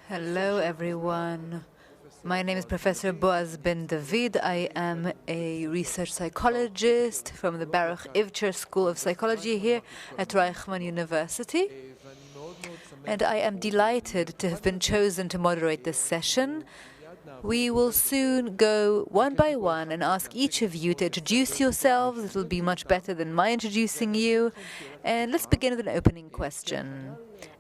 Hello, everyone. My name is Professor Boaz Ben David. I am a research psychologist from the Baruch Ivcher School of Psychology here at Reichman University. And I am delighted to have been chosen to moderate this session. We will soon go one by one and ask each of you to introduce yourselves. It will be much better than my introducing you. And let's begin with an opening question.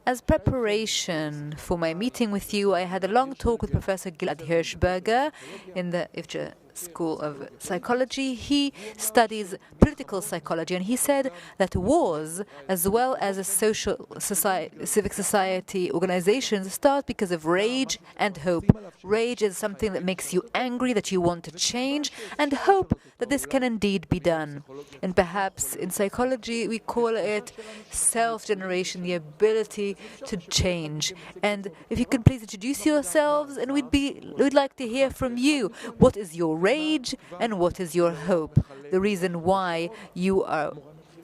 As preparation for my meeting with you, I had a long talk with Professor Gilad Hirschberger in the Ivcher School of Psychology. He studies political psychology, and he said that wars, as well as civic society organizations, start because of rage and hope. Rage is something that makes you angry, that you want to change, and hope that this can indeed be done. And perhaps in psychology we call it self-generation, the ability to change. And if you could please introduce yourselves, and we'd like to hear from you. What is your rage and what is your hope? The reason why you are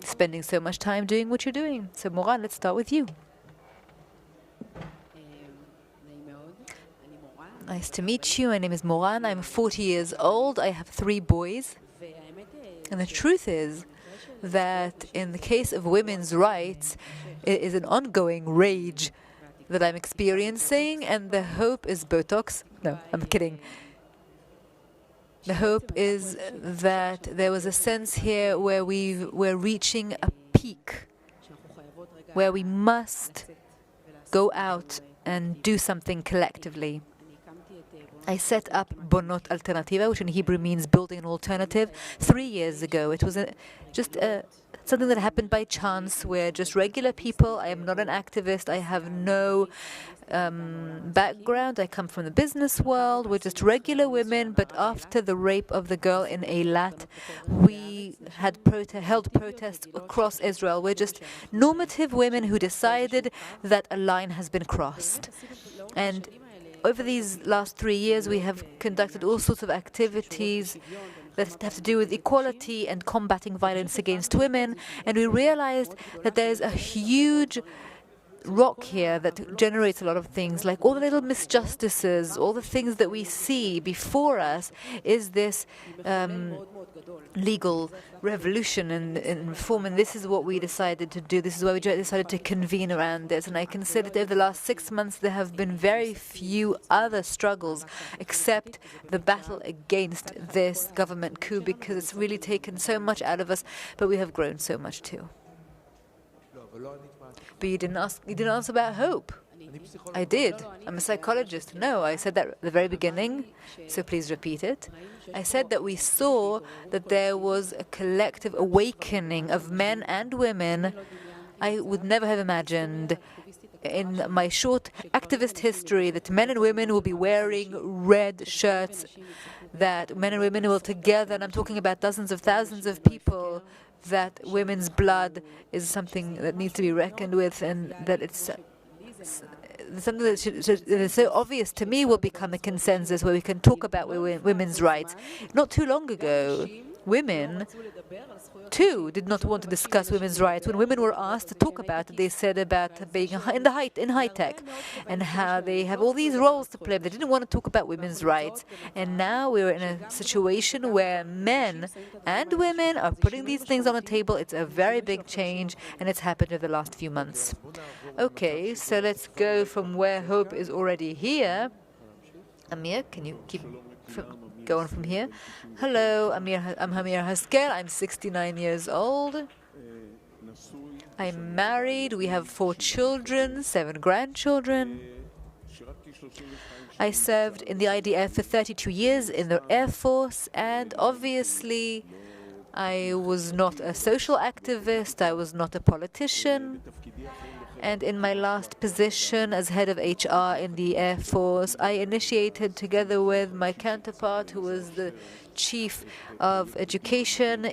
spending so much time doing what you're doing. So Moran, let's start with you. Nice to meet you. My name is Moran. I'm 40 years old. I have 3 boys. And the truth is that in the case of women's rights, it is an ongoing rage that I'm experiencing, and the hope is Botox. No, I'm kidding. The hope is that there was a sense here where we're reaching a peak, where we must go out and do something collectively. I set up Bonot Alternativa, which in Hebrew means building an alternative, 3 years ago. It was just something that happened by chance. We're just regular people. I am not an activist. I have no background. I come from the business world. We're just regular women. But after the rape of the girl in Eilat, we had held protests across Israel. We're just normative women who decided that a line has been crossed. And over these last 3 years, we have conducted all sorts of activities that have to do with equality and combating violence against women. And we realized that there's a huge rock here that generates a lot of things, like all the little misjustices, all the things that we see before us is this legal revolution and reform. And this is what we decided to do. This is why we decided to convene around this. And I consider that over the last 6 months there have been very few other struggles except the battle against this government coup, because it's really taken so much out of us, but we have grown so much too. But you didn't ask about hope. I did. I'm a psychologist. No, I said that at the very beginning, so please repeat it. I said that we saw that there was a collective awakening of men and women. I would never have imagined in my short activist history that men and women will be wearing red shirts, that men and women will together, and I'm talking about dozens of thousands of people, that women's blood is something that needs to be reckoned with, and that it's something that is so obvious to me will become a consensus where we can talk about women's rights. Not too long ago, women too did not want to discuss women's rights. When women were asked to talk about it, they said about being in high tech and how they have all these roles to play. They didn't want to talk about women's rights. And now we're in a situation where men and women are putting these things on the table. It's a very big change, and it's happened over the last few months. Okay, so let's go from where hope is already here. Amir, can you go on from here? Hello, Amir. I'm Amir Haskel. I'm 69 years old. I'm married. We have 4 children, 7 grandchildren. I served in the IDF for 32 years in the Air Force, and obviously I was not a social activist. I was not a politician. And in my last position as head of HR in the Air Force, I initiated, together with my counterpart, who was the chief education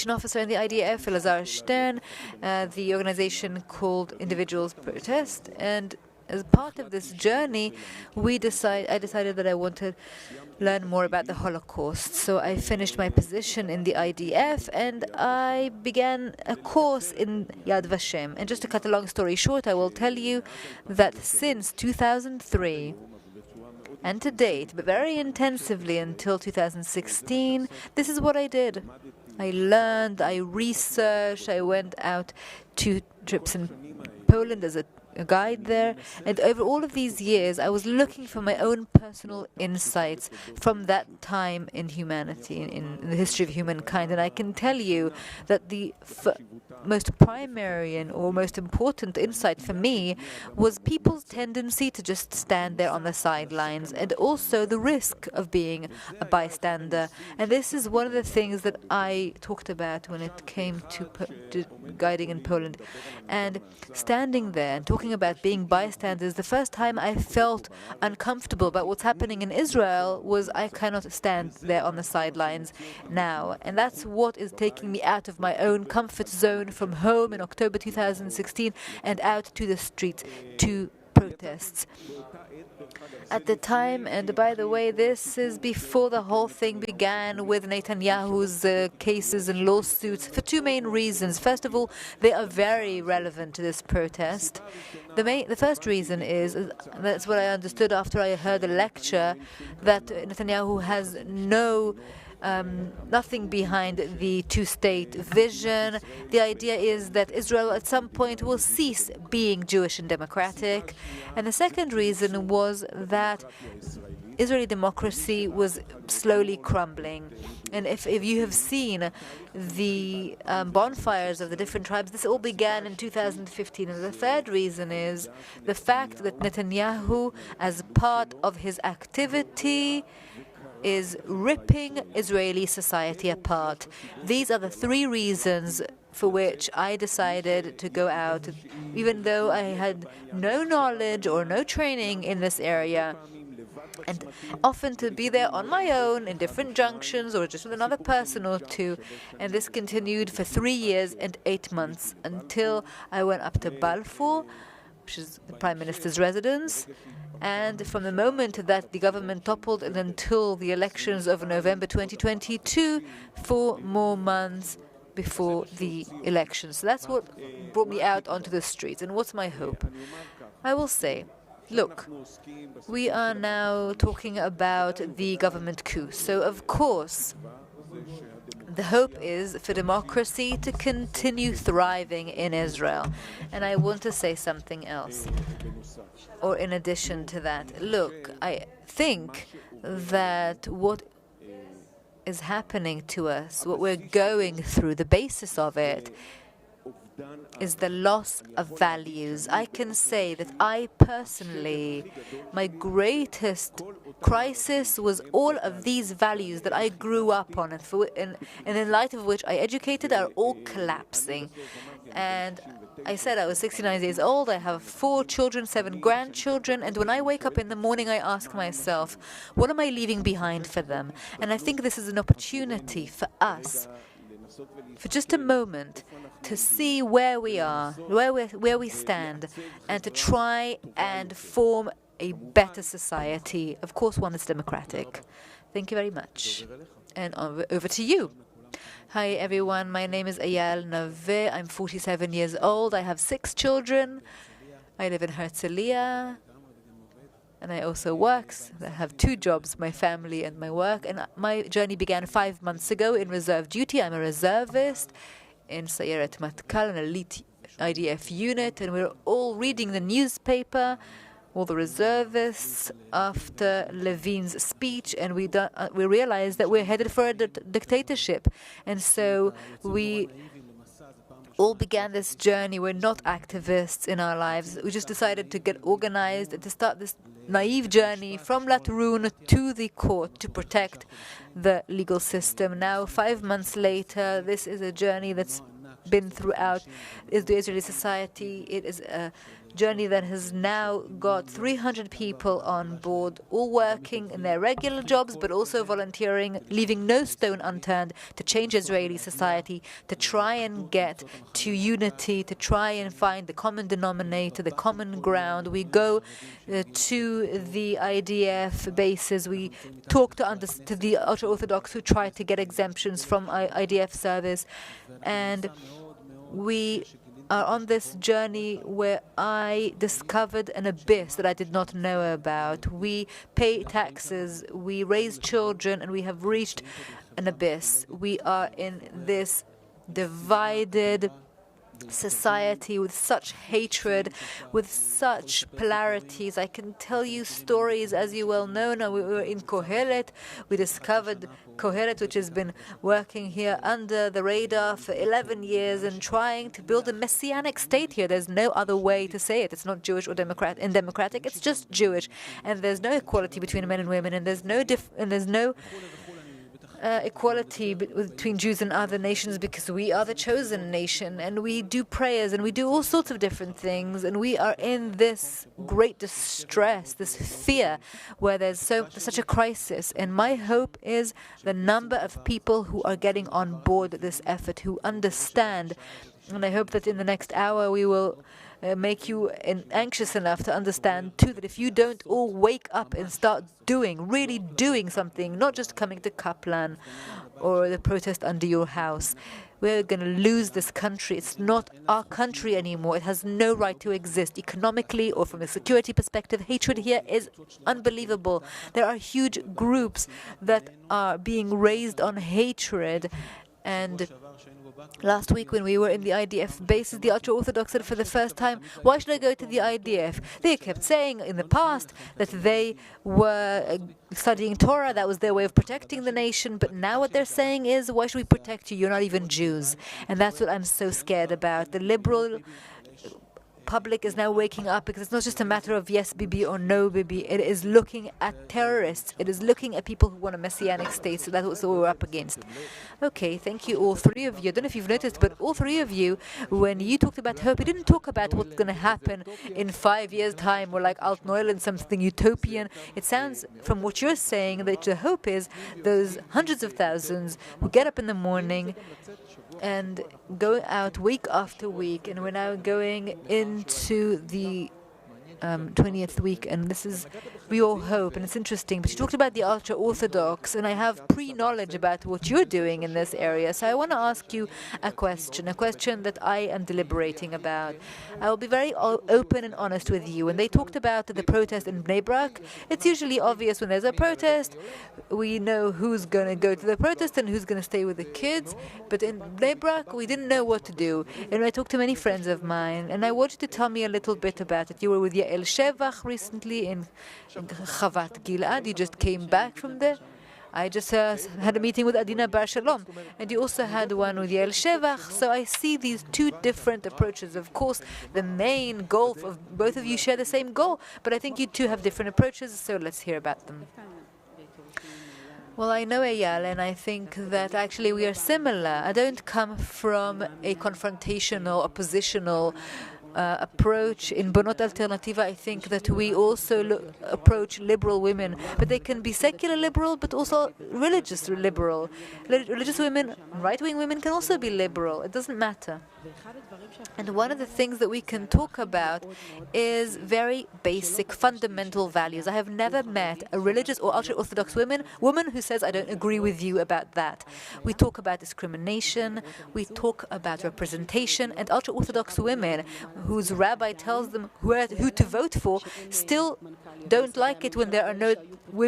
officer in the IDF, Elazar Stern, the organization called Individuals Protest. And as part of this journey, I decided that I wanted to learn more about the Holocaust. So I finished my position in the IDF and I began a course in Yad Vashem. And just to cut a long story short, I will tell you that since 2003, and to date, but very intensively until 2016, this is what I did. I learned, I researched, I went out 2 trips in Poland as a guide there, and over all of these years I was looking for my own personal insights from that time in humanity, in the history of humankind, and I can tell you that the most primary and or most important insight for me was people's tendency to just stand there on the sidelines, and also the risk of being a bystander. And this is one of the things that I talked about when it came to guiding in Poland. And standing there and talking about being bystanders, the first time I felt uncomfortable about what's happening in Israel was I cannot stand there on the sidelines now. And that's what is taking me out of my own comfort zone from home in October 2016 and out to the streets to protests. At the time, and by the way, this is before the whole thing began with Netanyahu's cases and lawsuits, for 2 main reasons. First of all, they are very relevant to this protest. The first reason is, that's what I understood after I heard the lecture, that Netanyahu has nothing behind the 2-state vision. The idea is that Israel at some point will cease being Jewish and democratic. And the second reason was that Israeli democracy was slowly crumbling. And if you have seen the bonfires of the different tribes, this all began in 2015. And the third reason is the fact that Netanyahu, as part of his activity, is ripping Israeli society apart. These are the 3 reasons for which I decided to go out, even though I had no knowledge or no training in this area, and often to be there on my own in different junctions or just with another person or 2. And this continued for 3 years and 8 months until I went up to Balfour, which is the Prime Minister's residence. And from the moment that the government toppled and until the elections of November 2022, 4 more months before the elections. So that's what brought me out onto the streets. And what's my hope? I will say, look, we are now talking about the government coup. So, of course, the hope is for democracy to continue thriving in Israel. And I want to say something else. Or in addition to that, look, I think that what is happening to us, what we're going through, the basis of it is the loss of values. I can say that I personally, my greatest crisis was all of these values that I grew up on and in light of which I educated are all collapsing. And I said I was 69 years old, I have 4 children, 7 grandchildren, and when I wake up in the morning I ask myself, what am I leaving behind for them? And I think this is an opportunity for us, for just a moment, to see where we are, where we stand, and to try and form a better society, of course one that's democratic. Thank you very much. And over to you. Hi everyone, my name is Eyal Naveh. I'm 47 years old. I have 6 children. I live in Herzliya. And I also work. I have 2 jobs, my family and my work. And my journey began 5 months ago in reserve duty. I'm a reservist in Sayeret Matkal, an elite IDF unit. And we're all reading the newspaper, all the reservists, after Levin's speech, and we realized that we're headed for a dictatorship. And so we all began this journey. We're not activists in our lives. We just decided to get organized and to start this naive journey from Latrun to the court to protect the legal system. Now, 5 months later, this is a journey that's been throughout the Israeli society. It is a journey that has now got 300 people on board, all working in their regular jobs, but also volunteering, leaving no stone unturned to change Israeli society, to try and get to unity, to try and find the common denominator, the common ground. We go to the IDF bases. We talk to the ultra-Orthodox who try to get exemptions from IDF service. And we are on this journey where I discovered an abyss that I did not know about. We pay taxes, we raise children, and we have reached an abyss. We are in this divided society with such hatred, with such polarities. I can tell you stories, as you well know. Now we were in Kohelet. We discovered Kohelet, which has been working here under the radar for 11 years and trying to build a messianic state here. There's no other way to say it. It's not Jewish or democratic. It's just Jewish, and there's no equality between men and women, and there's no equality between Jews and other nations, because we are the chosen nation, and we do prayers and we do all sorts of different things, and we are in this great distress, this fear, where there's such a crisis. And my hope is the number of people who are getting on board this effort, who understand. And I hope that in the next hour we will make you anxious enough to understand too that if you don't all wake up and start really doing something, not just coming to Kaplan or the protest under your house, we're going to lose this country. It's not our country anymore. It has no right to exist economically or from a security perspective. Hatred here is unbelievable. There are huge groups that are being raised on hatred. And last week when we were in the IDF bases, the ultra-Orthodox said for the first time, why should I go to the IDF? They kept saying in the past that they were studying Torah, that was their way of protecting the nation, but now what they're saying is, why should we protect you? You're not even Jews. And that's what I'm so scared about. The liberal public is now waking up, because it's not just a matter of yes Bibi or no Bibi. It is looking at terrorists. It is looking at people who want a messianic state. So that's what we're up against. Okay, thank you, all three of you. I don't know if you've noticed, but all three of you, when you talked about hope, you didn't talk about what's going to happen in 5 years' time, or like Alt Neuland, something utopian. It sounds, from what you're saying, that the hope is those hundreds of thousands who get up in the morning and go out week after week, and we're now going into the 20th week, and this is we all hope, and it's interesting. But you talked about the ultra-Orthodox, and I have pre-knowledge about what you're doing in this area, so I want to ask you a question that I am deliberating about. I will be very open and honest with you. When they talked about the protest in Bnei Brak, it's usually obvious when there's a protest, we know who's going to go to the protest and who's going to stay with the kids, but in Bnei Brak, we didn't know what to do. And I talked to many friends of mine, and I want you to tell me a little bit about it. You were with Eyal Naveh recently in Chavat Gilad. You just came back from there. I just had a meeting with Adina Bar Shalom, and you also had one with Eyal Naveh. So I see these two different approaches. Of course, the main goal of both of you share the same goal, but I think you two have different approaches, so let's hear about them. Well, I know Eyal, and I think that actually we are similar. I don't come from a confrontational, oppositional approach. In Bonot Alternativa, I think that we also approach liberal women, but they can be secular liberal, but also religious liberal. Religious women, right-wing women can also be liberal. It doesn't matter. And one of the things that we can talk about is very basic, fundamental values. I have never met a religious or ultra-Orthodox woman who says, I don't agree with you about that. We talk about discrimination, we talk about representation, and ultra-Orthodox women whose rabbi tells them who to vote for still don't like it when there are no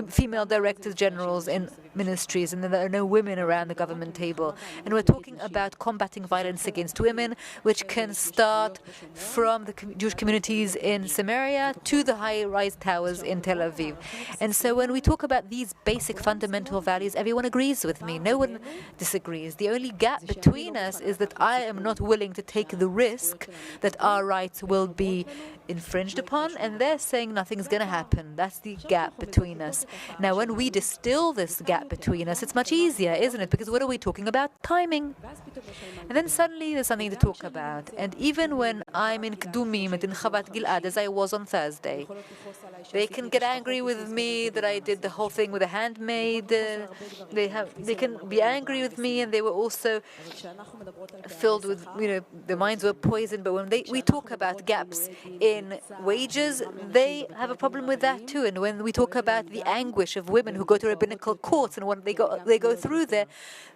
female directors generals in ministries and there are no women around the government table. And we're talking about combating violence against women, which can start from the Jewish communities in Samaria to the high-rise towers in Tel Aviv. And so when we talk about these basic fundamental values, everyone agrees with me. No one disagrees. The only gap between us is that I am not willing to take the risk that our our rights will be infringed upon, and they're saying nothing's going to happen. That's the gap between us. Now, when we distill this gap between us, it's much easier, isn't it? Because what are we talking about? Timing. And then suddenly there's something to talk about. And even when I'm in Kdumim and in Chavat Gilad, as I was on Thursday, they can get angry with me that I did the whole thing with a handmaid. They can be angry with me, and they were also filled with, their minds were poisoned. But when we talk about gaps in wages, they have a problem with that too. And when we talk about the anguish of women who go to rabbinical courts and when they go through there,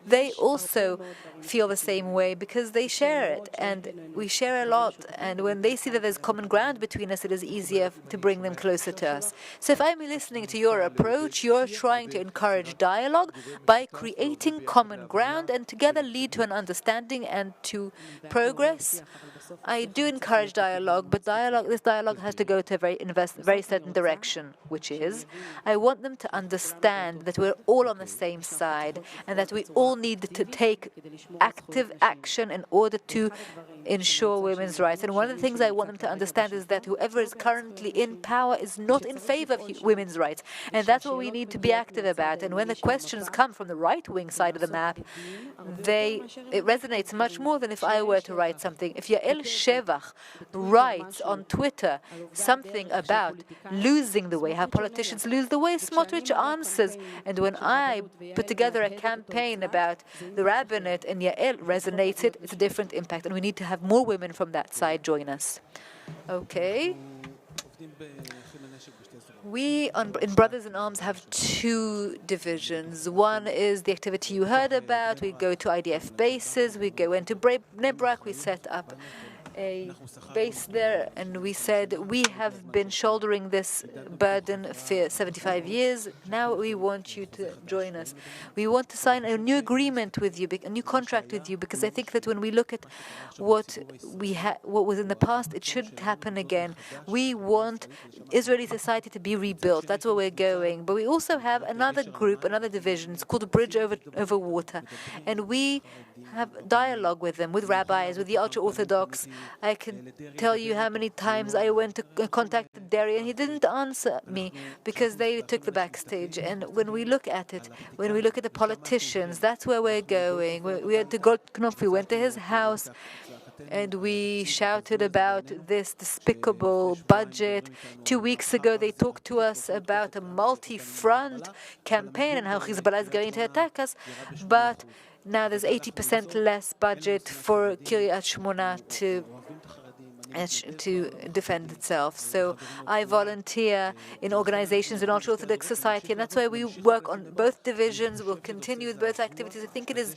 they also feel the same way because they share it, and we share a lot. And when they see that there's common ground between us, it is easier to bring them closer to us. So if I'm listening to your approach, you're trying to encourage dialogue by creating common ground and together lead to an understanding and to progress. I do encourage dialogue, but this dialogue has to go to a very certain direction, which is I want them to understand that we're all on the same side and that we all need to take active action in order to ensure women's rights. And one of the things I want them to understand is that whoever is currently in power is not in favor of women's rights. And that's what we need to be active about. And when the questions come from the right-wing side of the map, it resonates much more than if I were to write something. If Yael Shevach writes on Twitter something about losing the way, how politicians lose the way, Smotrich answers. And when I put together a campaign about the rabbinate and Yael resonates it's a different impact. And we need to have more women from that side join us. Okay. We in Brothers in Arms have two divisions. One is the activity you heard about. We go to IDF bases. We go into Brig. We set up a base there, and we said we have been shouldering this burden for 75 years. Now we want you to join us. We want to sign a new agreement with you, a new contract with you, because I think that when we look at what was in the past, it shouldn't happen again. We want Israeli society to be rebuilt. That's where we're going. But we also have another group, another division. It's called Bridge Over Water, and we have dialogue with them, with rabbis, with the ultra-Orthodox. I can tell you how many times I went to contact Derry and he didn't answer me because they took the backstage. And when we look at it, when we look at the politicians, that's where we're going. We had to go to Knopf, we went to his house, and we shouted about this despicable budget. 2 weeks ago, they talked to us about a multi-front campaign and how Hezbollah is going to attack us. But now there's 80% less budget for Kiryat Shmona to defend itself. So I volunteer in organizations in ultra-Orthodox society, and that's why we work on both divisions. We'll continue with both activities. I think it is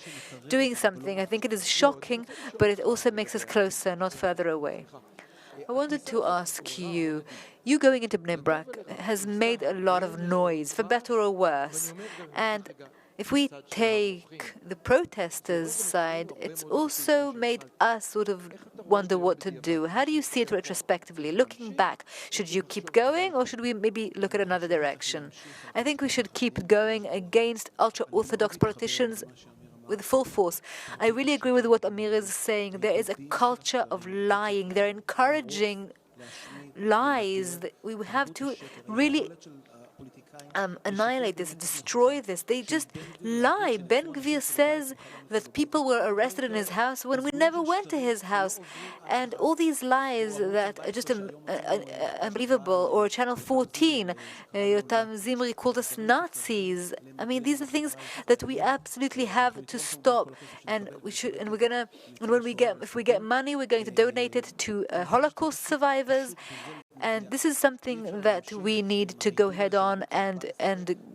doing something. I think it is shocking, but it also makes us closer, not further away. I wanted to ask you going into Bnei Brak has made a lot of noise, for better or worse. And if we take the protesters' side, it's also made us sort of wonder what to do. How do you see it retrospectively? Looking back, should you keep going or should we maybe look at another direction? I think we should keep going against ultra-Orthodox politicians with full force. I really agree with what Amir is saying. There is a culture of lying. They're encouraging lies. We have to really annihilate this, destroy this. They just lie. Ben Gvir says that people were arrested in his house when we never went to his house. And all these lies that are just unbelievable. Or Channel 14, Yotam Zimri called us Nazis. I mean, these are things that we absolutely have to stop. And we should. And we're gonna. And if we get money, we're going to donate it to Holocaust survivors. And this is something that we need to go head on and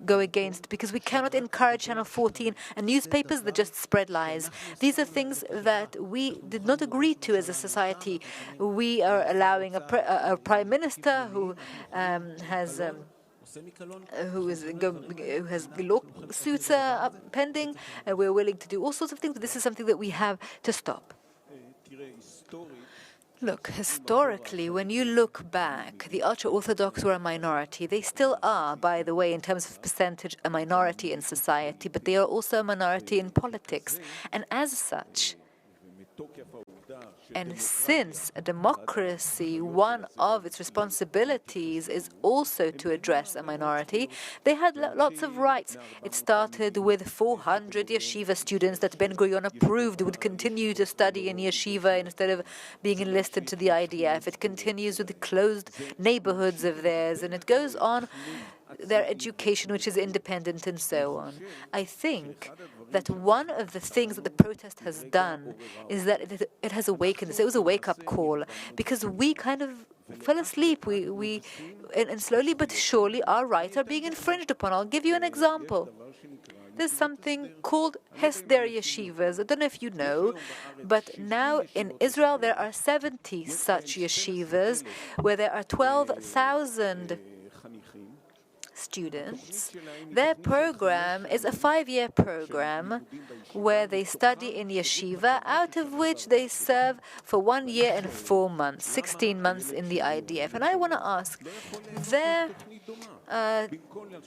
go against, because we cannot encourage Channel 14 and newspapers that just spread lies. These are things that we did not agree to as a society. We are allowing a prime minister who has lawsuits pending. We're willing to do all sorts of things, but this is something that we have to stop. Look, historically, when you look back, the ultra-Orthodox were a minority. They still are, by the way, in terms of percentage, a minority in society, but they are also a minority in politics. And as such, And since a democracy, one of its responsibilities is also to address a minority, they had lots of rights. It started with 400 yeshiva students that Ben Gurion approved would continue to study in yeshiva instead of being enlisted to the IDF. It continues with the closed neighborhoods of theirs, and it goes on their education, which is independent, and so on. I think that one of the things that the protest has done is that it has awakened us. It was a wake-up call, because we kind of fell asleep. And slowly but surely our rights are being infringed upon. I'll give you an example. There's something called Hesder yeshivas. I don't know if you know, but now in Israel there are 70 such yeshivas where there are 12,000 students. Their program is a 5-year program where they study in yeshiva, out of which they serve for 1 year and 4 months, 16 months in the IDF. And I want to ask,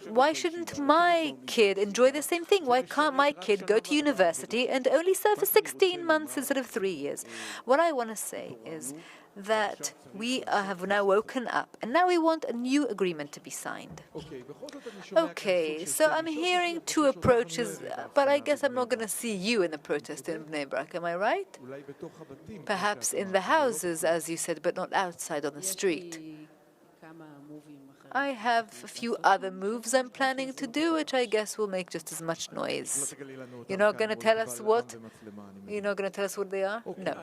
why shouldn't my kid enjoy the same thing? Why can't my kid go to university and only serve for 16 months instead of 3 years? What I want to say is that we have now woken up, and now we want a new agreement to be signed. Okay, so I'm hearing 2 approaches, but I guess I'm not going to see you in the protest in Bnei Brak, am I right? Perhaps in the houses, as you said, but not outside on the street. I have a few other moves I'm planning to do, which I guess will make just as much noise. You're not going to tell us what? You're not going to tell us what they are? No.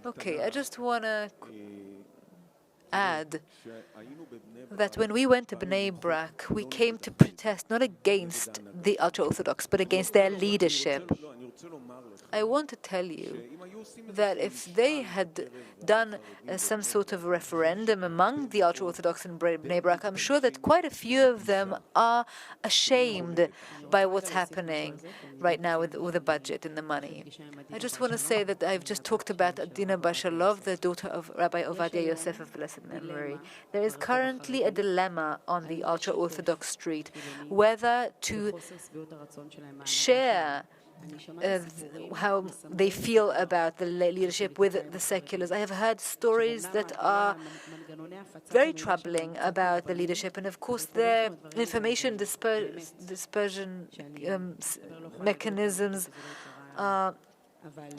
Okay, I just want to add that when we went to Bnei Brak, we came to protest not against the ultra-Orthodox, but against their leadership. I want to tell you that if they had done some sort of referendum among the ultra-Orthodox in Bnei Brak, I'm sure that quite a few of them are ashamed by what's happening right now with the budget and the money. I just want to say that I've just talked about Adina Bashalov, the daughter of Rabbi Ovadia Yosef of blessed memory. There is currently a dilemma on the ultra-Orthodox street, whether to share how they feel about the leadership with the seculars. I have heard stories that are very troubling about the leadership, and of course their information dispersion mechanisms are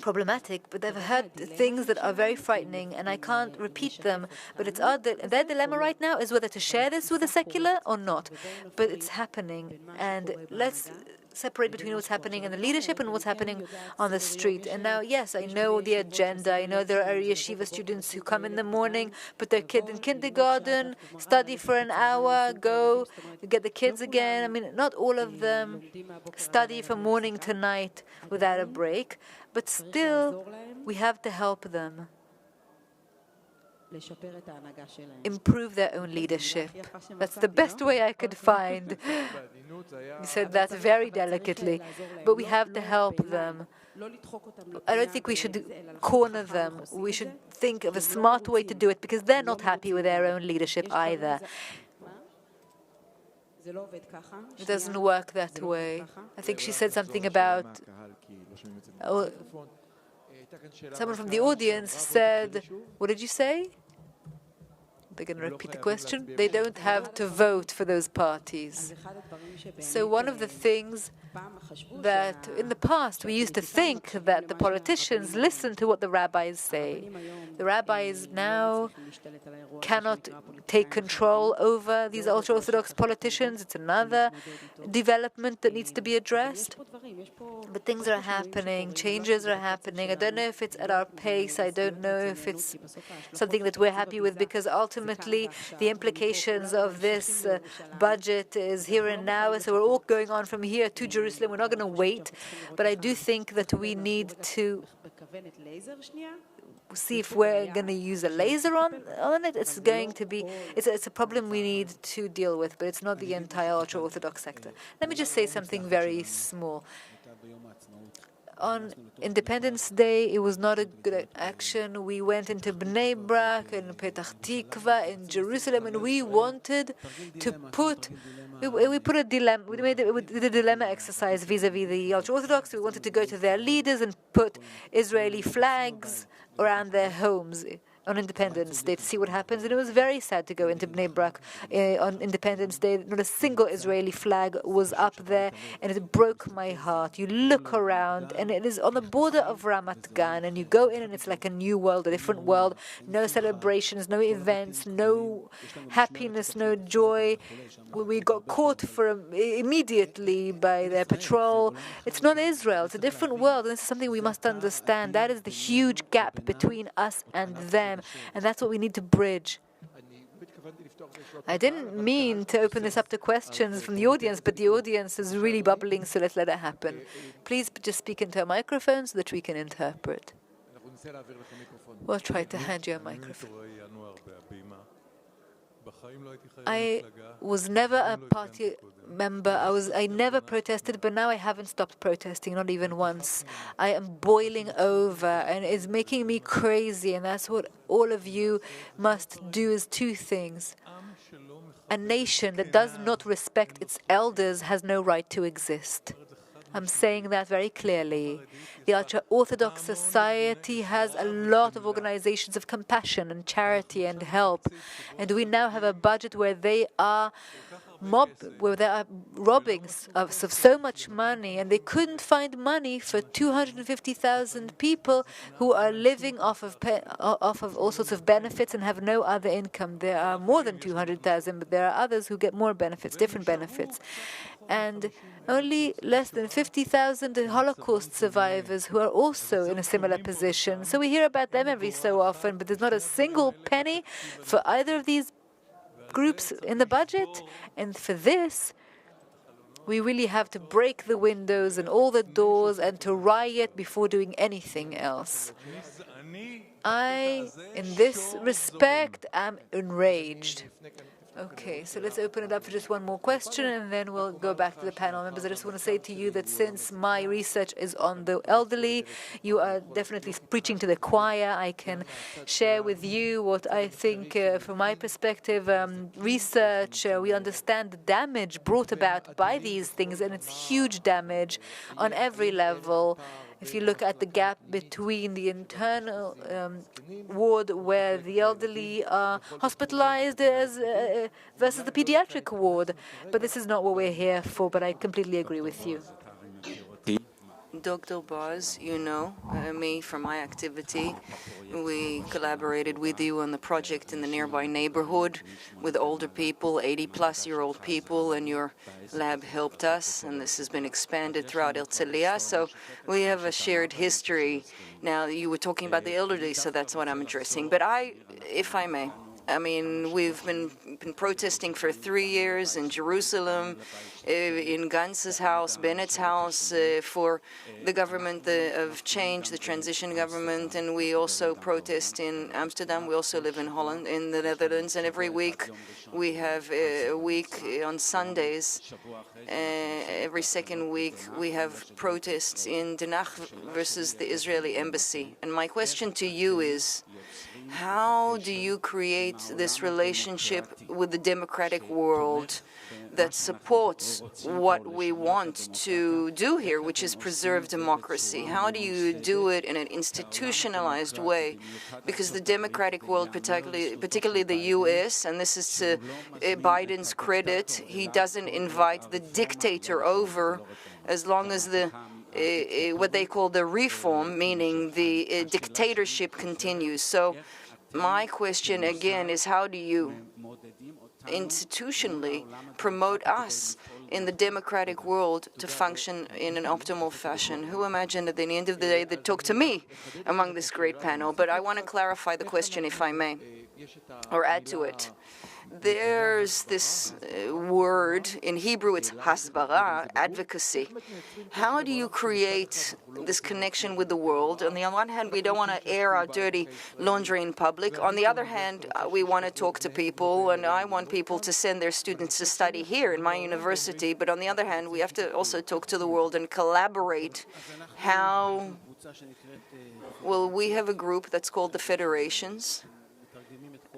problematic, but I've heard things that are very frightening, and I can't repeat them, but it's their dilemma right now is whether to share this with the secular or not. But it's happening, and let's separate between what's happening in the leadership and what's happening on the street. And now, yes, I know the agenda. I know there are yeshiva students who come in the morning, put their kid in kindergarten, study for an hour, go get the kids again. I mean, not all of them study from morning to night without a break, but still, we have to help them improve their own leadership. That's the best way I could find. You said that very delicately, but we have to help them. I don't think we should corner them. We should think of a smart way to do it, because they're not happy with their own leadership either. It doesn't work that way. I think she said something about... someone from the audience said, what did you say? They're going to repeat the question. They don't have to vote for those parties. So one of the things that in the past we used to think that the politicians listen to what the rabbis say. The rabbis now cannot take control over these ultra-Orthodox politicians. It's another development that needs to be addressed. But things are happening, changes are happening. I don't know if it's at our pace. I don't know if it's something that we're happy with, because ultimately the implications of this budget is here and now. So we're all going on from here to Jerusalem. We're not going to wait. But I do think that we need to see if we're going to use a laser on it. It's going to be, it's a problem we need to deal with, but it's not the entire ultra-Orthodox sector. Let me just say something very small. on Independence Day, it was not a good action. We went into Bnei Brak and Petach Tikva in Jerusalem, and we wanted to put a dilemma. We did a dilemma exercise vis-a-vis the ultra-Orthodox. We wanted to go to their leaders and put Israeli flags around their homes on Independence Day to see what happens. And it was very sad to go into Bnei Brak on Independence Day. Not a single Israeli flag was up there, and it broke my heart. You look around, and it is on the border of Ramat Gan, and you go in, and it's like a new world, a different world. No celebrations, no events, no happiness, no joy. We got caught immediately by their patrol. It's not Israel. It's a different world, and this is something we must understand. That is the huge gap between us and them. And that's what we need to bridge. I didn't mean to open this up to questions from the audience, but the audience is really bubbling, so let's let it happen. Please just speak into a microphone so that we can interpret. We'll try to hand you a microphone. I was never a party member. I never protested, but now I haven't stopped protesting, not even once. I am boiling over, and it's making me crazy, and that's what all of you must do, is two things. A nation that does not respect its elders has no right to exist. I'm saying that very clearly. The ultra-Orthodox society has a lot of organizations of compassion and charity and help. And we now have a budget where they are robbing of so much money, and they couldn't find money for 250,000 people who are living off of all sorts of benefits and have no other income. There are more than 200,000, but there are others who get more benefits, different benefits. And only less than 50,000 Holocaust survivors who are also in a similar position. So we hear about them every so often, but there's not a single penny for either of these groups in the budget. And for this, we really have to break the windows and all the doors and to riot before doing anything else. I, in this respect, am enraged. Okay, so let's open it up for just one more question, and then we'll go back to the panel members. I just want to say to you that since my research is on the elderly, you are definitely preaching to the choir. I can share with you what I think, from my perspective, research, we understand the damage brought about by these things, and it's huge damage on every level. If you look at the gap between the internal ward where the elderly are hospitalized versus the pediatric ward. But this is not what we're here for, but I completely agree with you. Dr. Boaz, you know me from my activity. We collaborated with you on the project in the nearby neighborhood with older people, 80-plus-year-old people, and your lab helped us, and this has been expanded throughout Herzliya. So we have a shared history. Now, you were talking about the elderly, so that's what I'm addressing. But if I may, we've been protesting for 3 years in Jerusalem, in Gantz's house, Bennett's house, for the government of change, the transition government, and we also protest in Amsterdam. We also live in Holland, in the Netherlands, and every week we have a week on Sundays. Every second week we have protests in Den Haag versus the Israeli embassy. And my question to you is, how do you create this relationship with the democratic world that supports what we want to do here, which is preserve democracy? How do you do it in an institutionalized way? Because the democratic world, particularly the U.S., and this is to Biden's credit, he doesn't invite the dictator over as long as what they call the reform, meaning the dictatorship, continues. So my question again is, how do you institutionally promote us in the democratic world to function in an optimal fashion? Who imagined at the end of the day they'd talk to me among this great panel? But I want to clarify the question, if I may, or add to it. there's this word, in Hebrew it's hasbara, advocacy. How do you create this connection with the world? On the one hand, we don't want to air our dirty laundry in public. On the other hand, we want to talk to people, and I want people to send their students to study here in my university. But on the other hand, we have to also talk to the world and collaborate. How? Well, we have a group that's called the Federations,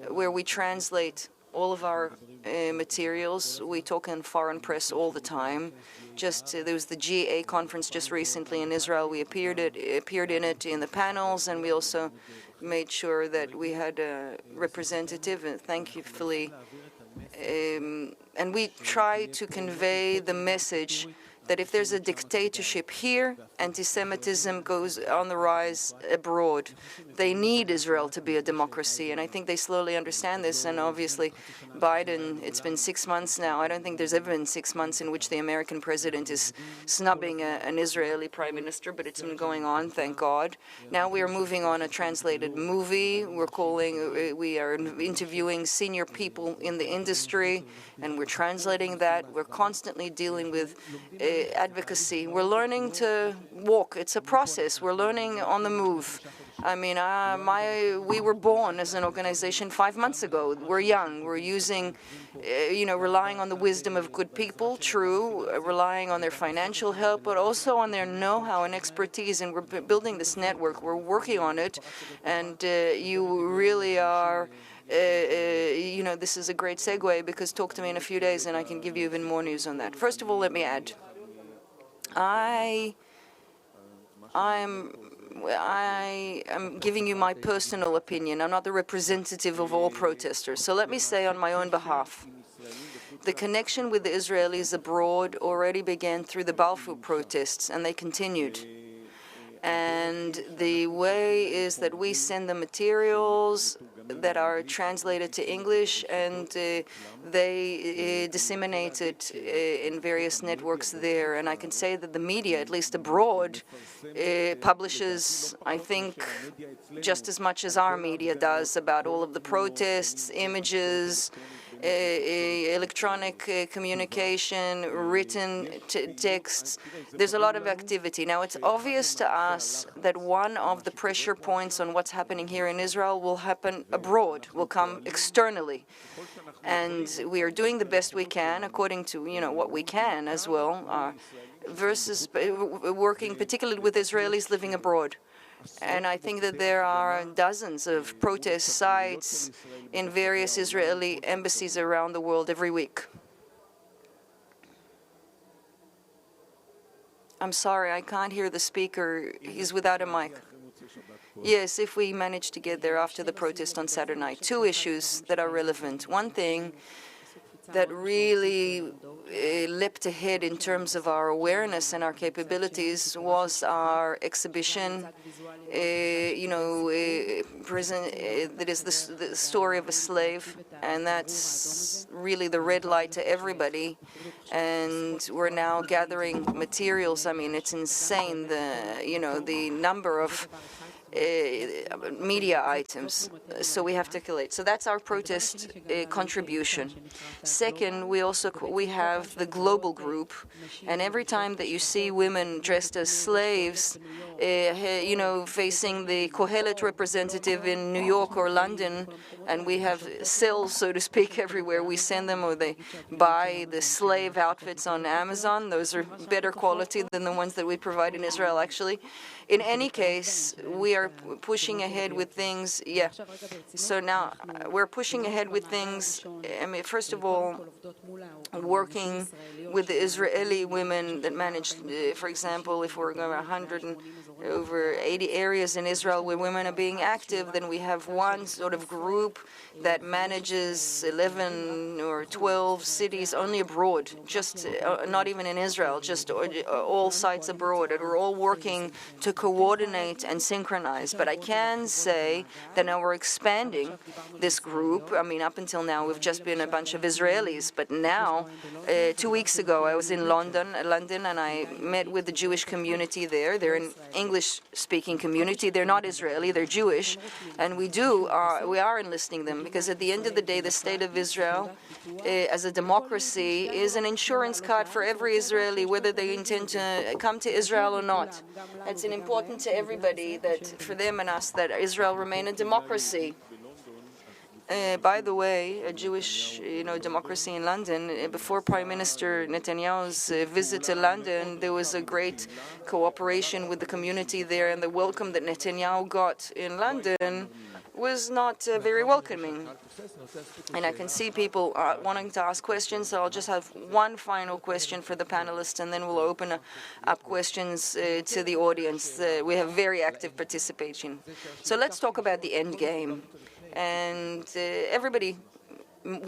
where we translate all of our materials. We talk in foreign press all the time. There was the GA conference just recently in Israel. We appeared in it in the panels, and we also made sure that we had a representative, and thankfully, and we try to convey the message that if there's a dictatorship here, anti-Semitism goes on the rise abroad. They need Israel to be a democracy, and I think they slowly understand this. And obviously, Biden, it's been 6 months now. I don't think there's ever been 6 months in which the American president is snubbing an Israeli prime minister, but it's been going on, thank God. Now we are moving on a translated movie. We are interviewing senior people in the industry, and we're translating that. We're constantly dealing with advocacy. We're learning to walk. It's a process. We're learning on the move. I mean, we were born as an organization 5 months ago. We're young. We're using, relying on the wisdom of good people, true, relying on their financial help, but also on their know-how and expertise. And we're building this network. We're working on it. And you really are, this is a great segue, because talk to me in a few days and I can give you even more news on that. First of all, let me add, I am giving you my personal opinion. I'm not the representative of all protesters. So let me say on my own behalf, the connection with the Israelis abroad already began through the Balfour protests, and they continued. And the way is that we send the materials that are translated to English, and they disseminate it in various networks there. And I can say that the media, at least abroad, publishes, I think, just as much as our media does about all of the protests, images, electronic communication, written texts. There's a lot of activity. Now, it's obvious to us that one of the pressure points on what's happening here in Israel will happen abroad, will come externally. And we are doing the best we can, according to, what we can as well, versus working particularly with Israelis living abroad. And I think that there are dozens of protest sites in various Israeli embassies around the world every week. I'm sorry, I can't hear the speaker. He's without a mic. Yes, if we manage to get there after the protest on Saturday night. Two issues that are relevant. One thing that really leapt ahead in terms of our awareness and our capabilities was our exhibition, prison, that is the story of a slave, and that's really the red light to everybody. And we're now gathering materials. I mean, it's insane, the number of media items, so we have to collate. So that's our protest contribution. Second, we have the global group, and every time that you see women dressed as slaves, facing the Kohelet representative in New York or London, and we have cells, so to speak, everywhere. We send them, or they buy the slave outfits on Amazon. Those are better quality than the ones that we provide in Israel, actually. In any case, we are pushing ahead with things. Yeah. So now we're pushing ahead with things. I mean, first of all, working with the Israeli women that manage, for example, if we're going 100 and over 80 areas in Israel where women are being active, then we have one sort of group that manages 11 or 12 cities only abroad, just not even in Israel, just all sites abroad, and we're all working to coordinate and synchronize. But I can say that now we're expanding this group. I mean, up until now, we've just been a bunch of Israelis, but now, 2 weeks ago, I was in London, and I met with the Jewish community there. They're in English-speaking community. They're not Israeli, they're Jewish, and we are enlisting them, because at the end of the day, the state of Israel, as a democracy, is an insurance card for every Israeli, whether they intend to come to Israel or not. It's important to everybody, that for them and us, that Israel remain a democracy. By the way, a Jewish, democracy in London. Before Prime Minister Netanyahu's visit to London, there was a great cooperation with the community there, and the welcome that Netanyahu got in London was not very welcoming. And I can see people wanting to ask questions, so I'll just have one final question for the panelists, and then we'll open up questions to the audience. We have very active participation. So let's talk about the end game. And everybody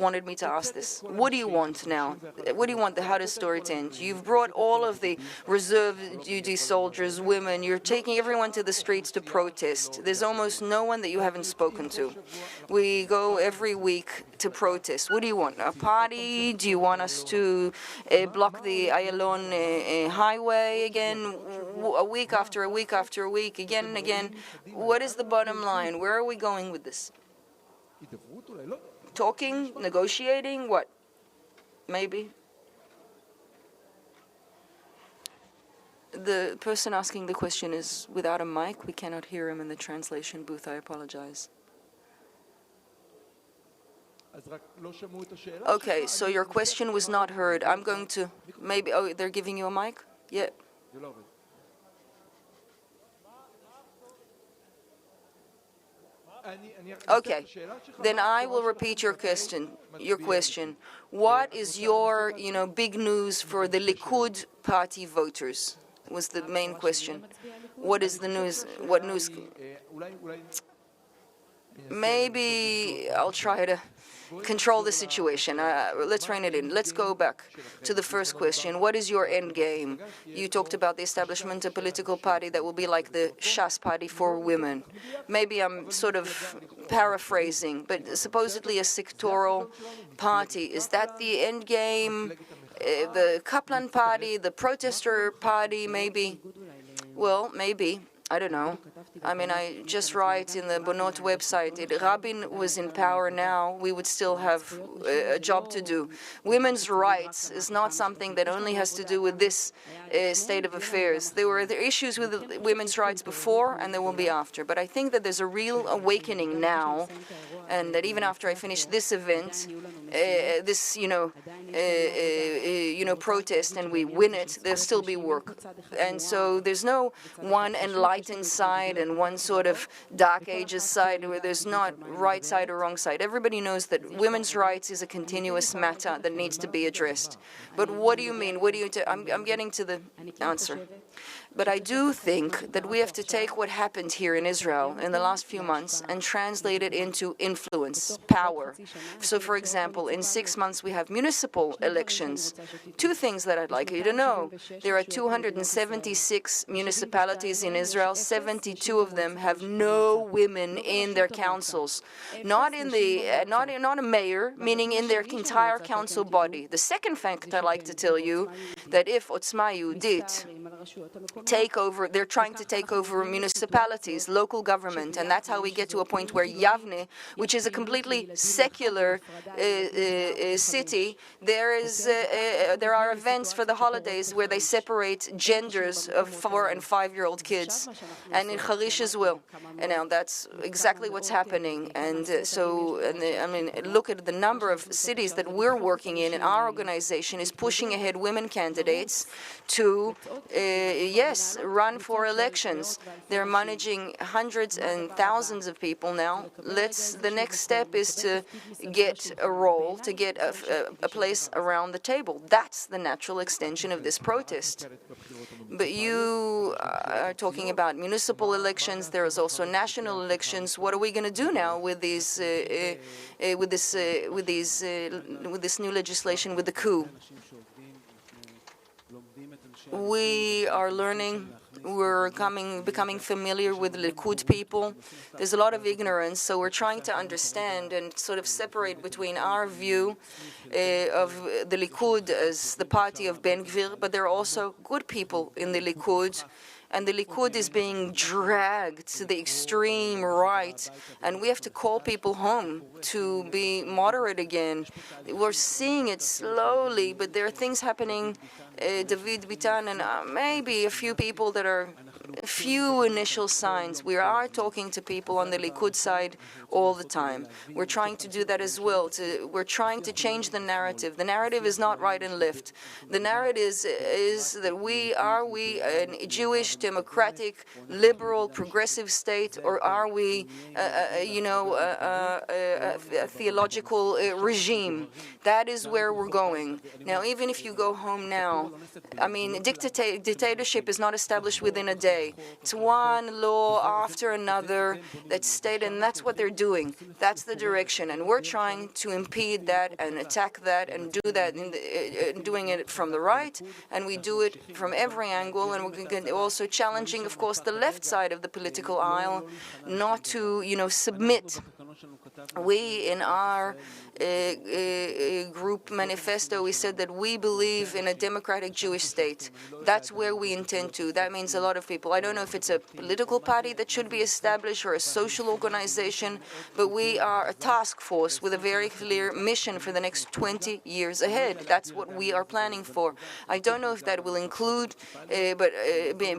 wanted me to ask this. What do you want now? What do you want the hardest story to end? You've brought all of the reserve duty soldiers, women. You're taking everyone to the streets to protest. There's almost no one that you haven't spoken to. We go every week to protest. What do you want? A party? Do you want us to block the Ayalon highway again? A week after a week after a week, again and again. What is the bottom line? Where are we going with this? Talking, negotiating, what? Maybe. The person asking the question is without a mic. We cannot hear him in the translation booth. I apologize. Okay, so your question was not heard. I'm going to maybe. Oh, they're giving you a mic? Yeah. Okay, then I will repeat your question. What is your, big news for the Likud party voters? Was the main question. What is the news? What news? Maybe I'll try to control the situation. Let's rein it in. Let's go back to the first question. What is your end game? You talked about the establishment of a political party that will be like the Shas party for women. Maybe I'm sort of paraphrasing, but supposedly a sectoral party. Is that the end game? The Kaplan party, the protester party, maybe? Well, maybe. I don't know. I mean, I just write in the Bonot website, if Rabin was in power now, we would still have a job to do. Women's rights is not something that only has to do with this state of affairs. There were issues with women's rights before, and there will be after. But I think that there's a real awakening now, and that even after I finish this event, this, protest, and we win it, there'll still be work. And so there's no one enlightened side and one sort of dark ages side where there's not right side or wrong side. Everybody knows that women's rights is a continuous matter that needs to be addressed. But what do you mean? I'm getting to the answer. But I do think that we have to take what happened here in Israel in the last few months and translate it into influence, power. So, for example, in 6 months we have municipal elections. Two things that I'd like you to know. There are 276 municipalities in Israel. 72 of them have no women in their councils. Not a mayor, meaning in their entire council body. The second fact I'd like to tell you, that if Otzma Yehudit they're trying to take over municipalities, local government, and that's how we get to a point where Yavne, which is a completely secular city, there are events for the holidays where they separate genders of 4- and 5-year-old kids, and in Harish as well. And now that's exactly what's happening. And look at the number of cities that we're working in, and our organization is pushing ahead women candidates to, run for elections. They're managing hundreds and thousands of people now. The next step is to get a role, to get a place around the table. That's the natural extension of this protest. But you are talking about municipal elections. There is also national elections. What are we going to do now with this new legislation, with the coup? We are learning. We're becoming familiar with Likud people. There's a lot of ignorance, so we're trying to understand and sort of separate between our view of the Likud as the party of Ben Gvir, but there are also good people in the Likud, and the Likud is being dragged to the extreme right, and we have to call people home to be moderate again. We're seeing it slowly, but there are things happening, David Bitan, and maybe a few people that are a few initial signs. We are talking to people on the Likud side all the time. We're trying to do that as well. We're trying to change the narrative. The narrative is not right and left. The narrative is that we a Jewish, democratic, liberal, progressive state, or are we, a theological regime? That is where we're going. Now, even if you go home now, I mean, dictatorship is not established within a day. It's one law after another that's stated, and that's what they're doing. That's the direction, and we're trying to impede that and attack that and do that, doing it from the right, and we do it from every angle, and we're also challenging, of course, the left side of the political aisle not to, submit. We, in our group manifesto, we said that we believe in a democratic Jewish state. That's where we intend to. That means a lot of people. I don't know if it's a political party that should be established or a social organization, but we are a task force with a very clear mission for the next 20 years ahead. That's what we are planning for. I don't know if that will include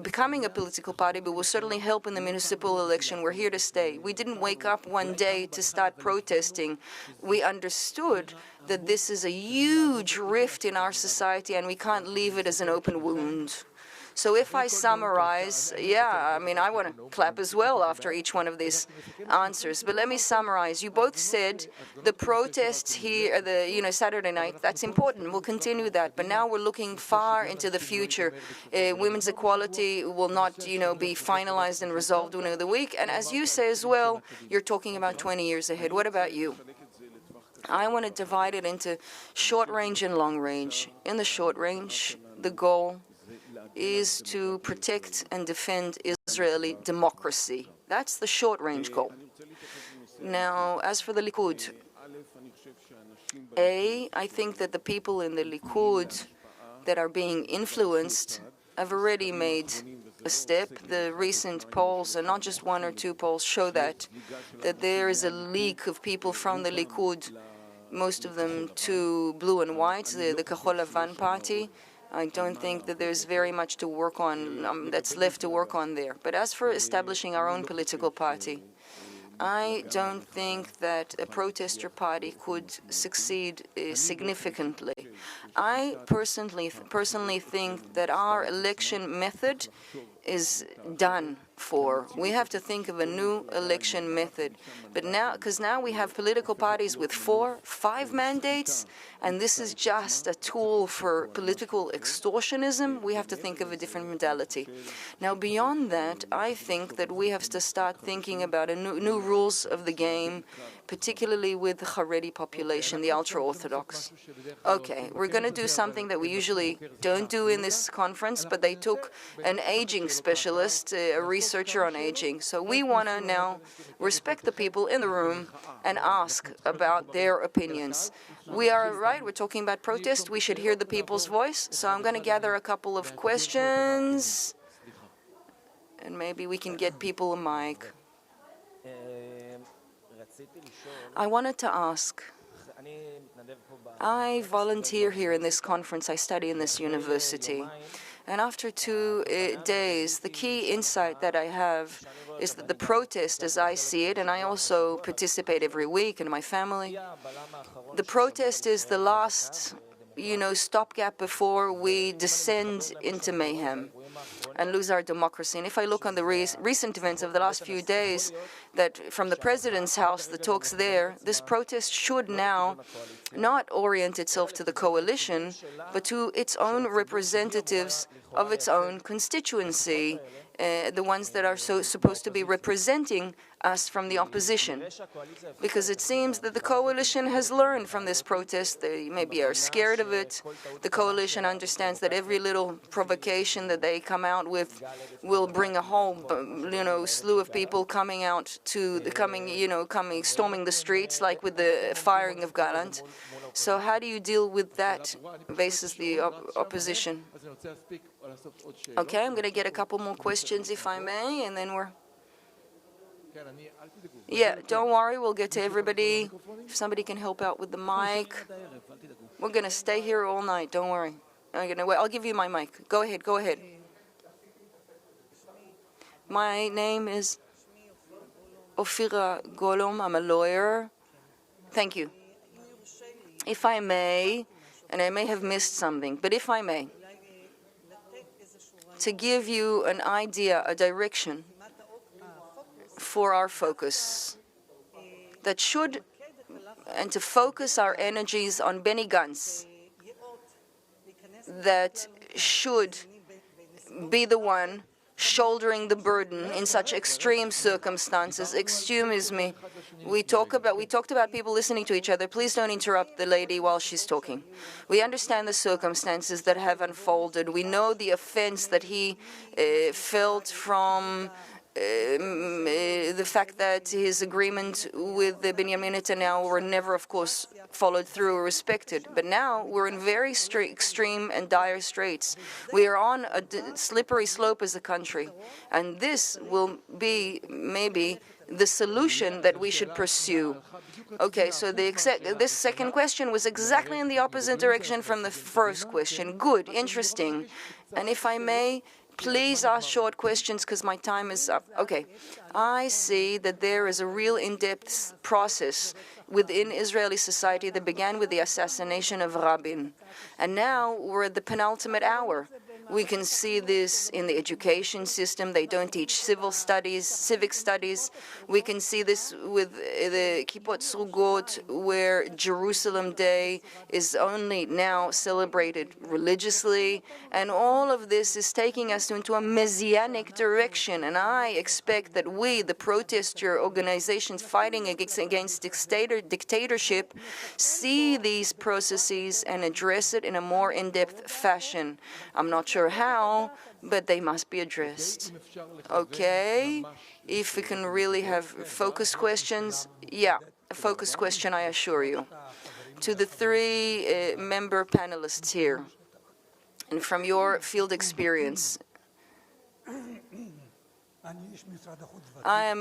becoming a political party, but will certainly help in the municipal election. We're here to stay. We didn't wake up one day to start protesting. We understood that this is a huge rift in our society, and we can't leave it as an open wound. So if I summarize, I want to clap as well after each one of these answers. But let me summarize. You both said the protests here, Saturday night, that's important. We'll continue that. But now we're looking far into the future. Women's equality will not, be finalized and resolved within the week. And as you say as well, you're talking about 20 years ahead. What about you? I want to divide it into short range and long range. In the short range, the goal is to protect and defend Israeli democracy. That's the short-range goal. Now, as for the Likud, I think that the people in the Likud that are being influenced have already made a step. The recent polls, and not just one or two polls, show that there is a leak of people from the Likud, most of them to blue and white, the Kahol Lavan party. I don't think that there's very much to work on, that's left to work on there. But as for establishing our own political party, I don't think that a protester party could succeed significantly. I personally think that our election method is done for. We have to think of a new election method. But now, because now we have political parties with 4, 5 mandates, and this is just a tool for political extortionism, we have to think of a different modality. Now, beyond that, I think that we have to start thinking about new rules of the game, particularly with the Haredi population, the ultra-Orthodox. Okay, we're going to do something that we usually don't do in this conference, but they took an aging specialist, a researcher on aging. So we want to now respect the people in the room and ask about their opinions. We are right, we're talking about protest. We should hear the people's voice. So I'm going to gather a couple of questions, and maybe we can get people a mic. I wanted to ask, I volunteer here in this conference, I study in this university, and after 2 days, the key insight that I have is that the protest, as I see it, and I also participate every week in my family, the protest is the last, stopgap before we descend into mayhem and lose our democracy. And if I look on the recent events of the last few days, that from the president's house, the talks there, this protest should now not orient itself to the coalition, but to its own representatives of its own constituency, the ones that are supposed to be representing us from the opposition. Because it seems that the coalition has learned from this protest. They maybe are scared of it. The coalition understands that every little provocation that they come out with will bring a whole, slew of people coming out storming the streets, like with the firing of Gallant. So how do you deal with that versus the opposition? Okay, I'm going to get a couple more questions, if I may, and then we're... Yeah, don't worry, we'll get to everybody. If somebody can help out with the mic. We're going to stay here all night, don't worry. I'll give you my mic. Go ahead. My name is Ophira Golom. I'm a lawyer. Thank you. If I may, and I may have missed something, but if I may, to give you an idea, a direction for our focus that should, and to focus our energies on Benny Gantz, that should be the one shouldering the burden in such extreme circumstances. Excuse me. We talked about people listening to each other. Please don't interrupt the lady while she's talking. We understand the circumstances that have unfolded. We know the offense that he felt from the fact that his agreement with Benjamin Netanyahu were never, of course, followed through or respected. But now we're in very extreme and dire straits. We are on a slippery slope as a country. And this will be maybe the solution that we should pursue. Okay, so this second question was exactly in the opposite direction from the first question. Good, interesting. And if I may, please ask short questions because my time is up. Okay, I see that there is a real in-depth process within Israeli society that began with the assassination of Rabin. And now we're at the penultimate hour. We can see this in the education system. They don't teach civic studies. We can see this with the Kippot Srugot, where Jerusalem Day is only now celebrated religiously. And all of this is taking us into a messianic direction. And I expect that we, the protester organizations fighting against dictatorship, see these processes and address it in a more in-depth fashion. I'm not sure how, but they must be addressed. Okay, if we can really have focused questions. Yeah, a focused question, I assure you. To the three member panelists here, and from your field experience, I am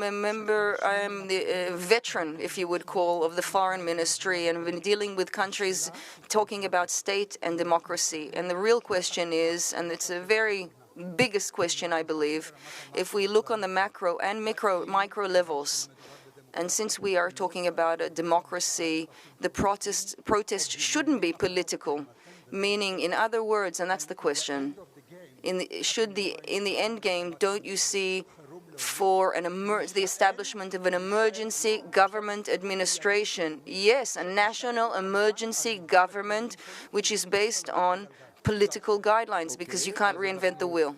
the veteran, if you would call, of the foreign ministry, and I've been dealing with countries talking about state and democracy. And the real question is, and it's a very biggest question, I believe, if we look on the macro and micro levels, and since we are talking about a democracy, the protest shouldn't be political, meaning, in other words, and that's the question, in the end game, don't you see for the establishment of an emergency government administration? Yes, a national emergency government which is based on political guidelines, because you can't reinvent the wheel.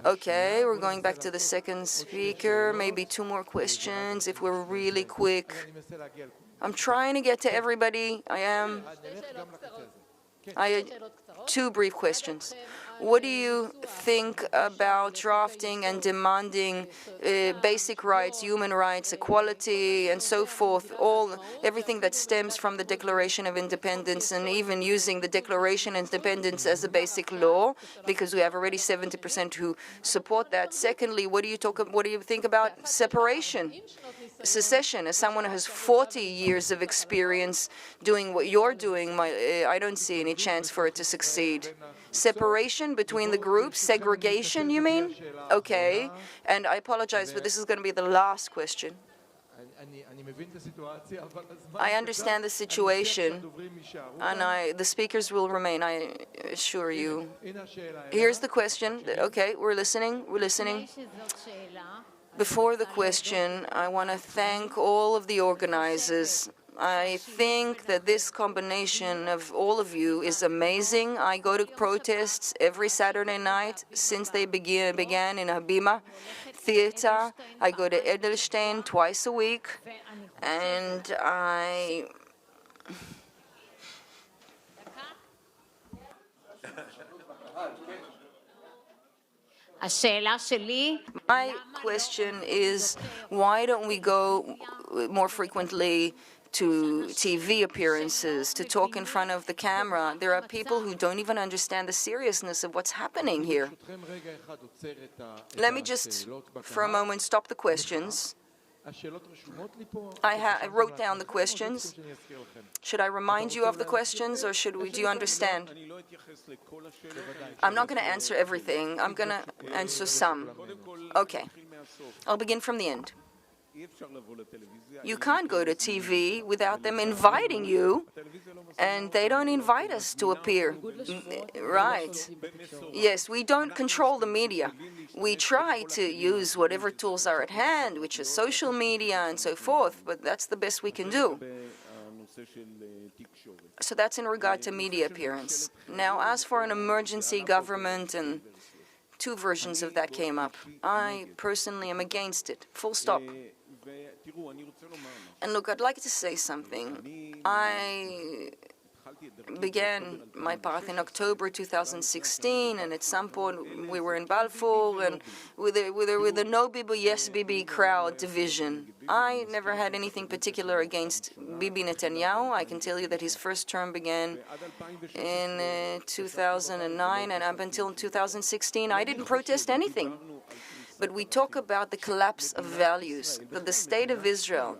Okay, we're going back to the second speaker. Maybe two more questions if we're really quick. I'm trying to get to everybody. Two brief questions. What do you think about drafting and demanding basic rights, human rights, equality, and so forth, everything that stems from the Declaration of Independence, and even using the Declaration of Independence as a basic law, because we have already 70% who support that? Secondly, what do you think about separation, secession? As someone who has 40 years of experience doing what you're doing, I don't see any chance for it to succeed. Separation between the groups, segregation, you mean? Okay, and I apologize, but this is going to be the last question. I understand the situation, and the speakers will remain, I assure you. Here's the question. Okay, we're listening. Before the question, I want to thank all of the organizers. I think that this combination of all of you is amazing. I go to protests every Saturday night since they began in Habima Theater. I go to Edelstein twice a week, and My question is, why don't we go more frequently to TV appearances, to talk in front of the camera? There are people who don't even understand the seriousness of what's happening here. Let me just, for a moment, stop the questions. I wrote down the questions. Should I remind you of the questions, or do you understand? I'm not going to answer everything. I'm going to answer some. Okay. I'll begin from the end. You can't go to TV without them inviting you, and they don't invite us to appear. Right. Yes, we don't control the media. We try to use whatever tools are at hand, which is social media and so forth, but that's the best we can do. So that's in regard to media appearance. Now, as for an emergency government, and two versions of that came up. I personally am against it. Full stop. And look, I'd like to say something. I began my path in October 2016, and at some point we were in Balfour, and with a no Bibi, yes Bibi crowd division. I never had anything particular against Bibi Netanyahu. I can tell you that his first term began in 2009, and up until 2016 I didn't protest anything. But we talk about the collapse of values, that the state of Israel,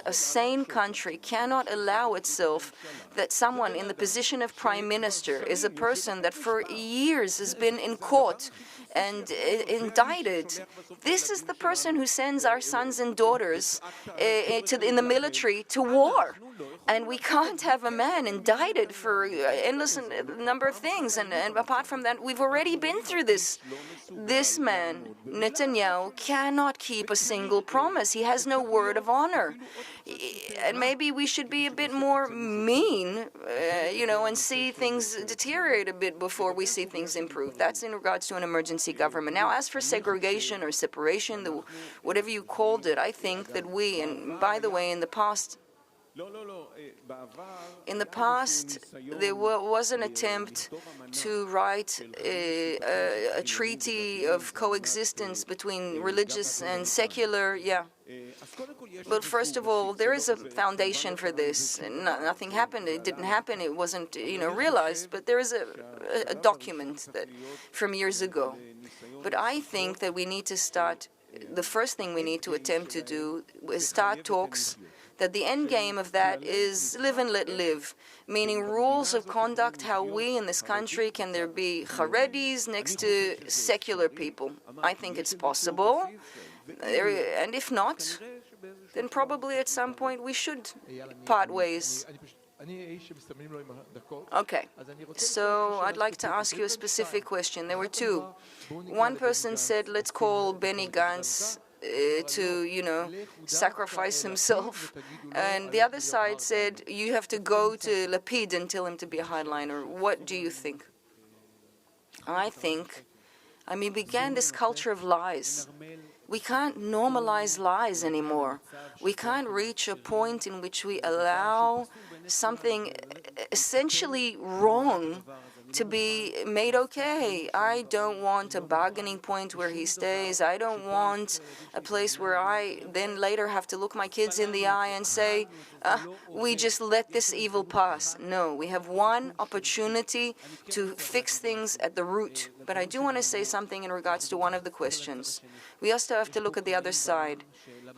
a sane country, cannot allow itself that someone in the position of prime minister is a person that for years has been in court and indicted. This is the person who sends our sons and daughters in the military to war. And we can't have a man indicted for endless number of things. And apart from that, we've already been through this. This man, Netanyahu, cannot keep a single promise. He has no word of honor. And maybe we should be a bit more mean, and see things deteriorate a bit before we see things improve. That's in regards to an emergency government. Now, as for segregation or separation, whatever you called it, I think that we, and by the way, in the past, there was an attempt to write a treaty of coexistence between religious and secular, But first of all, there is a foundation for this. Nothing happened. It didn't happen. It wasn't, realized. But there is a document that from years ago. But I think that we need to start. The first thing we need to attempt to do is start talks. That the end game of that is live and let live, meaning rules of conduct, how we in this country can there be Haredis next to secular people. I think it's possible, and if not, then probably at some point we should part ways. Okay, so I'd like to ask you a specific question. There were two. One person said, let's call Benny Gantz to, sacrifice himself. And the other side said, you have to go to Lapid and tell him to be a hardliner. What do you think? I think, began this culture of lies. We can't normalize lies anymore. We can't reach a point in which we allow something essentially wrong to be made okay. I don't want a bargaining point where he stays. I don't want a place where I then later have to look my kids in the eye and say, we just let this evil pass. No, we have one opportunity to fix things at the root. But I do want to say something in regards to one of the questions. We also have to look at the other side.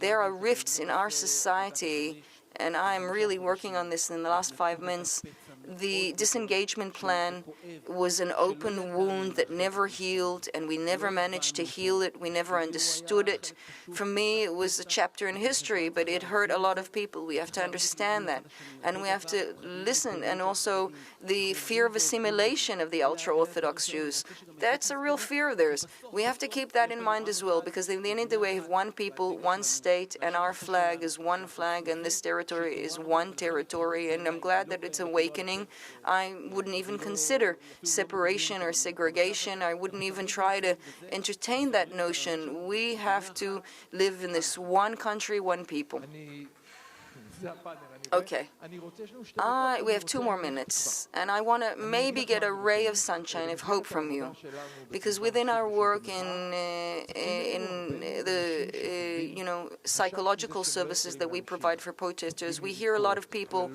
There are rifts in our society, and I'm really working on this in the last 5 months. The disengagement plan was an open wound that never healed, and we never managed to heal it. We never understood it. For me, it was a chapter in history, but it hurt a lot of people. We have to understand that, and we have to listen. And also the fear of assimilation of the ultra-Orthodox Jews. That's a real fear of theirs. We have to keep that in mind as well, because at the end of the way, we have one people, one state, and our flag is one flag, and this territory is one territory, and I'm glad that it's awakening. I wouldn't even consider separation or segregation. I wouldn't even try to entertain that notion. We have to live in this one country, one people. Okay. We have 2 more minutes, and I want to maybe get a ray of sunshine, of hope from you, because within our work in the psychological services that we provide for protesters, we hear a lot of people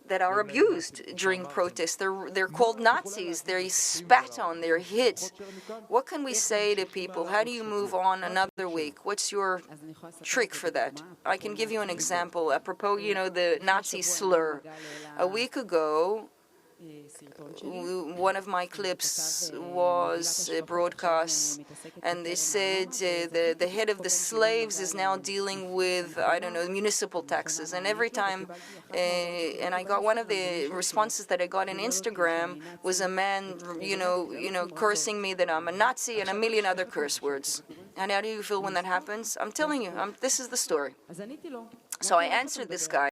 that are abused during protests. They're called Nazis. They're spat on. They're hit. What can we say to people? How do you move on another week? What's your trick for that? I can give you an example. Apropos, the Nazi slur. A week ago, one of my clips was broadcast, and they said the head of the slaves is now dealing with, I don't know, municipal taxes. And every time, and I got one of the responses that I got on Instagram was a man, cursing me that I'm a Nazi and a million other curse words. And how do you feel when that happens? I'm telling you, this is the story. So I answered this guy,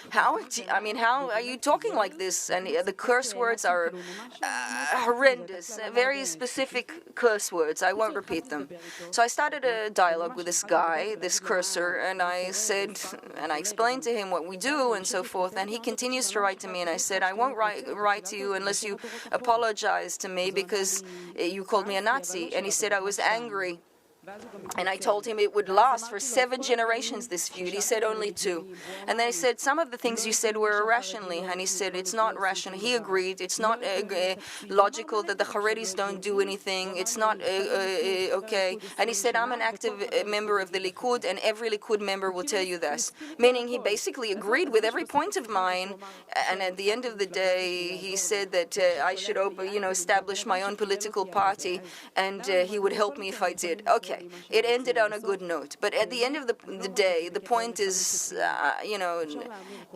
how are you talking like this? And the curse words are horrendous, very specific curse words. I won't repeat them. So I started a dialogue with this guy, this cursor, and I said, and I explained to him what we do and so forth, and he continues to write to me, and I said, I won't write to you unless you apologize to me because you called me a Nazi. And he said, I was angry. And I told him it would last for 7 generations, this feud. He said only 2. And then I said, some of the things you said were irrationally. And he said, it's not rational. He agreed. It's not logical that the Haredis don't do anything. It's not okay. And he said, I'm an active member of the Likud, and every Likud member will tell you this. Meaning he basically agreed with every point of mine. And at the end of the day, he said that I should establish my own political party, and he would help me if I did. Okay. It ended on a good note. But at the end of the day, the point is,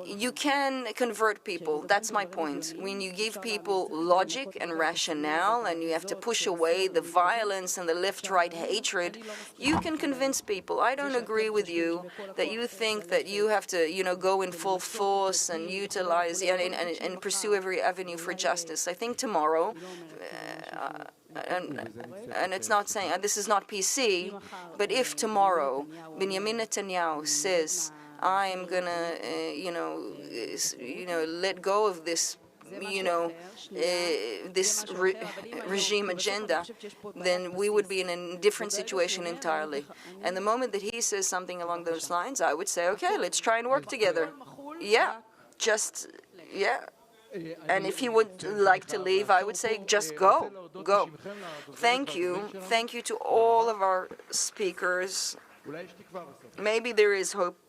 you can convert people. That's my point. When you give people logic and rationale, and you have to push away the violence and the left-right hatred, you can convince people. I don't agree with you that you think that you have to, go in full force and utilize and pursue every avenue for justice. I think tomorrow, and it's not saying, this is not PC, but if tomorrow Benjamin Netanyahu says, I'm gonna, let go of this, this regime agenda, then we would be in a different situation entirely. And the moment that he says something along those lines, I would say, okay, let's try and work together. Yeah. And if he would like to leave, I would say, just go. Thank you. Thank you to all of our speakers. Maybe there is hope